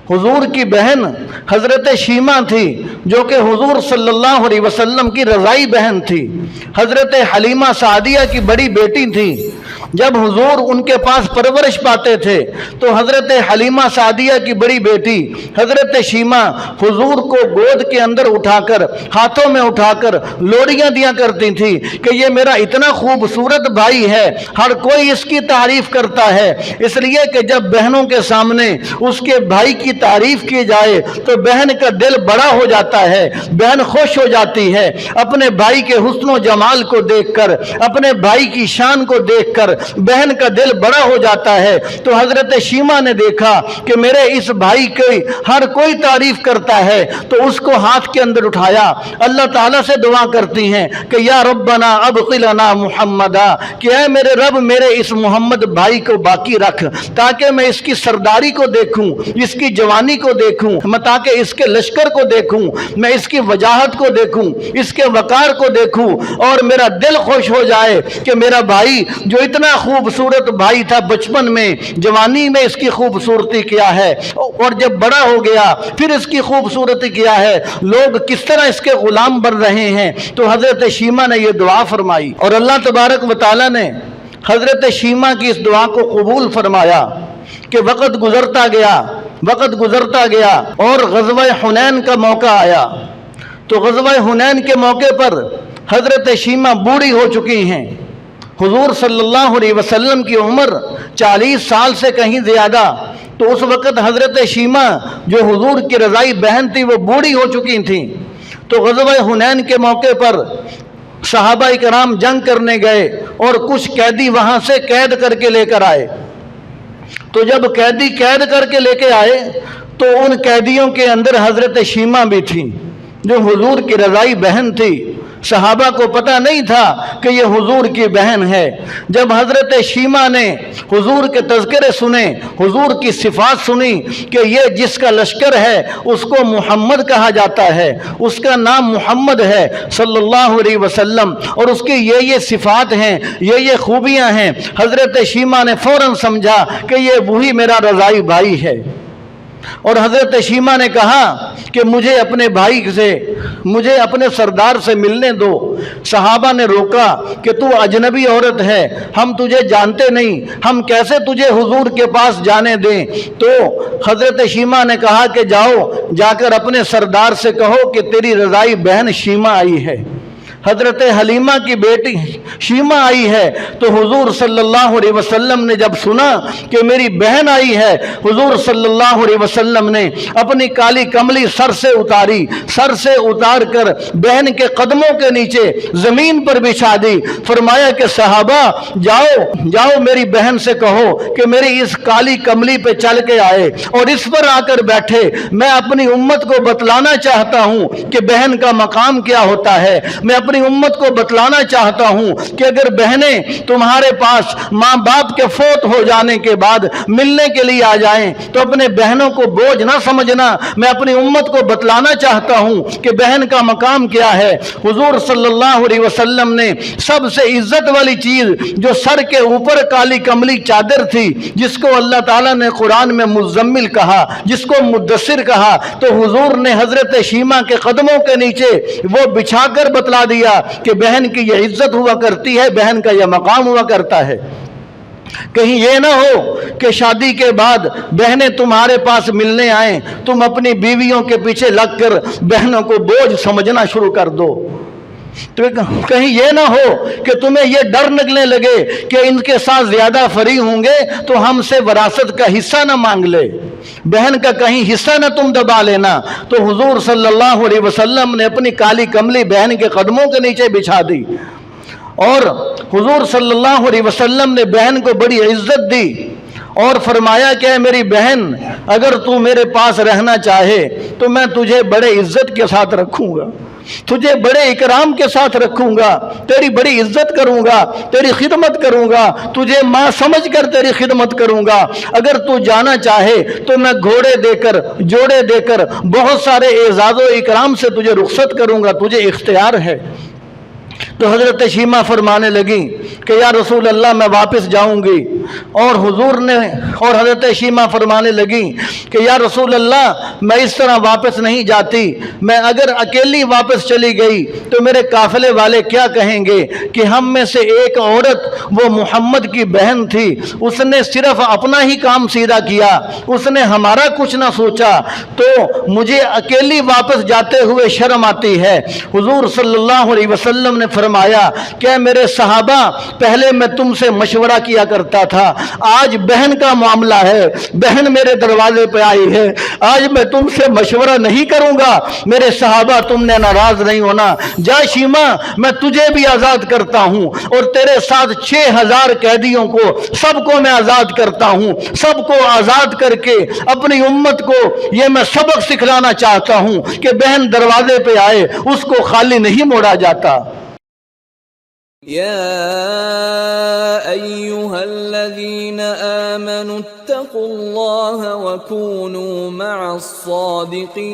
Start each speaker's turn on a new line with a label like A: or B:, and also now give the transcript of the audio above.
A: हुजूर की बहन हज़रत शीमा थी, जो कि हुजूर सल्लल्लाहु अलैहि वसल्लम की रज़ाई बहन थी। हज़रत हलीमा सादिया की बड़ी बेटी थी। जब हुजूर उनके पास परवरिश पाते थे तो हज़रत हलीमा सादिया की बड़ी बेटी हज़रत शीमा हुजूर को गोद के अंदर उठाकर, हाथों में उठाकर लोरियां दिया करती थी कि ये मेरा इतना खूबसूरत भाई है, हर कोई इसकी तारीफ करता है। इसलिए कि जब बहनों के सामने उसके भाई की तारीफ की जाए तो बहन का दिल बड़ा हो जाता है, बहन खुश हो जाती है। अपने भाई के हुस्न व जमाल को देखकर, अपने भाई की शान को देखकर बहन का दिल बड़ा हो जाता है। तो हजरत शीमा ने देखा कि मेरे इस भाई की हर कोई तारीफ करता है, तो उसको हाथ के अंदर उठाया, अल्लाह ताला से दुआ करती हैं कि या रब्बना अबक़िलना मुहम्मदा, कि ऐ मेरे रब मेरे इस मोहम्मद भाई को बाकी रख, ताकि मैं इसकी सरदारी को देखूं, इसकी जवानी को देखूं, मैं ताकि इसके लश्कर को देखूं, मैं इसकी वजाहत को देखूं, इसके वकार को देखूं, और मेरा दिल खुश हो जाए कि मेरा भाई जो इतना खूबसूरत भाई था, बचपन में जवानी में इसकी खूबसूरती क्या है, और जब बड़ा हो गया फिर इसकी खूबसूरती क्या है, लोग किस तरह इसके गुलाम बन रहे हैं। तो हजरत शीमा ने यह दुआ फरमाई और अल्लाह तबारक व तआला ने हजरत शीमा की इस दुआ को कबूल फरमाया कि वक़्त गुजरता गया और ग़ज़वा हुनैन का मौका आया। तो ग़ज़वा हुनैन के मौके पर हजरत शीमा बूढ़ी हो चुकी हैं। हुजूर सल्लल्लाहु अलैहि वसल्लम की उम्र 40 साल से कहीं ज़्यादा। तो उस वक़्त हजरत शीमा जो हुजूर की रज़ाई बहन थी वो बूढ़ी हो चुकी थी। तो ग़ज़वा हुनैन के मौके पर सहाबा इकराम जंग करने गए और कुछ कैदी वहाँ से कैद करके लेकर आए। तो जब कैदी कैद करके लेके आए तो उन कैदियों के अंदर हजरत शीमा भी थी, जो हुजूर की रज़ाई बहन थी। सहाबा को पता नहीं था कि ये हुजूर की बहन है। जब हजरत शीमा ने हुजूर के तज़किरे सुने, हुजूर की सिफात सुनी कि ये जिसका लश्कर है उसको मुहम्मद कहा जाता है, उसका नाम मुहम्मद है सल्लल्लाहु अलैहि वसल्लम, और उसकी ये सिफात हैं, ये खूबियाँ हैं, हजरत शीमा ने फ़ौरन समझा कि ये वही मेरा रज़ाई भाई है। और हजरत शीमा ने कहा कि मुझे अपने भाई से, मुझे अपने सरदार से मिलने दो। सहाबा ने रोका कि तू अजनबी औरत है, हम तुझे जानते नहीं, हम कैसे तुझे हुजूर के पास जाने दें। तो हजरत शीमा ने कहा कि जाओ, जाकर अपने सरदार से कहो कि तेरी रज़ाई बहन शीमा आई है। हजरत हलीमा की बेटी शीमा आई है। तो हुजूर सल्लल्लाहु अलैहि वसल्लम ने जब सुना कि मेरी बहन आई है, हुजूर सल्लल्लाहु अलैहि वसल्लम ने अपनी काली कमली सर से उतार कर बहन के कदमों के नीचे जमीन पर बिछा दी। फरमाया कि सहाबा जाओ मेरी बहन से कहो कि मेरी इस काली कमली पे चल के आए और इस पर आकर बैठे। मैं अपनी उम्मत को बतलाना चाहता हूँ कि बहन का मकाम क्या होता है। मैं अपनी उम्मत को बतलाना चाहता हूं कि अगर बहनें तुम्हारे पास माँ बाप के फौत हो जाने के बाद मिलने के लिए आ जाएं तो अपने बहनों को बोझ ना समझना। मैं अपनी उम्मत को बतलाना चाहता हूं कि बहन का मकाम क्या है। हुजूर सल्लल्लाहु अलैहि वसल्लम ने सबसे इज्जत वाली चीज जो सर के ऊपर काली कमली चादर थी, जिसको अल्लाह ताला ने कुरान में मुज़म्मिल कहा, जिसको मुद्दसिर कहा, तो हुजूर ने हजरत शीमा के कदमों के नीचे वो बिछाकर बतला दिया कि बहन की यह इज्जत हुआ करती है, बहन का यह मकाम हुआ करता है। कहीं ये ना हो कि शादी के बाद बहनें तुम्हारे पास मिलने आए, तुम अपनी बीवियों के पीछे लगकर बहनों को बोझ समझना शुरू कर दो। तो कहीं ये ना हो कि तुम्हें ये डर लगने लगे कि इनके साथ ज्यादा फरी होंगे तो हमसे वरासत का हिस्सा ना मांग ले, बहन का कहीं हिस्सा ना तुम दबा लेना। तो हुजूर सल्लल्लाहु अलैहि वसल्लम ने अपनी काली कमली बहन के कदमों के नीचे बिछा दी और हुजूर सल्लल्लाहु अलैहि वसल्लम ने बहन को बड़ी इज्जत दी और फरमाया कि मेरी बहन, अगर तू मेरे पास रहना चाहे तो मैं तुझे बड़े इज्जत के साथ रखूंगा, तुझे बड़े इकराम के साथ रखूंगा, तेरी बड़ी इज्जत करूंगा, तेरी खिदमत करूंगा, तुझे माँ समझ कर तेरी खिदमत करूंगा। अगर तू जाना चाहे तो मैं घोड़े देकर, जोड़े देकर, बहुत सारे एजाज़ो इकराम से तुझे रुखसत करूंगा, तुझे इख्तियार है। تو حضرت شیمہ فرمانے لگیں کہ یا رسول اللہ میں واپس جاؤں گی، اور حضرت شیمہ فرمانے لگیں کہ یا رسول اللہ میں اس طرح واپس نہیں جاتی، میں اگر اکیلی واپس چلی گئی تو میرے قافلے والے کیا کہیں گے کہ ہم میں سے ایک عورت وہ محمد کی بہن تھی، اس نے صرف اپنا ہی کام سیدھا کیا، اس نے ہمارا کچھ نہ سوچا، تو مجھے اکیلی واپس جاتے ہوئے شرم آتی ہے۔ حضور صلی اللہ علیہ وسلم نے فرمایا کہ میرے صحابہ پہلے میں تم سے مشورہ کیا کرتا تھا، آج بہن کا معاملہ ہے، بہن میرے دروازے پہ آئی ہے، آج میں تم سے مشورہ نہیں کروں گا، میرے صحابہ تم نے ناراض نہیں ہونا، جا شیمہ میں تجھے بھی آزاد کرتا ہوں اور تیرے ساتھ 6000 قیدیوں کو سب کو میں آزاد کرتا ہوں، سب کو آزاد کر کے اپنی امت کو یہ میں سبق سکھلانا چاہتا ہوں کہ بہن دروازے پہ آئے اس کو خالی نہیں موڑا جاتا۔
B: يا أيها الذين آمنوا اتقوا الله وكونوا مع الصادقين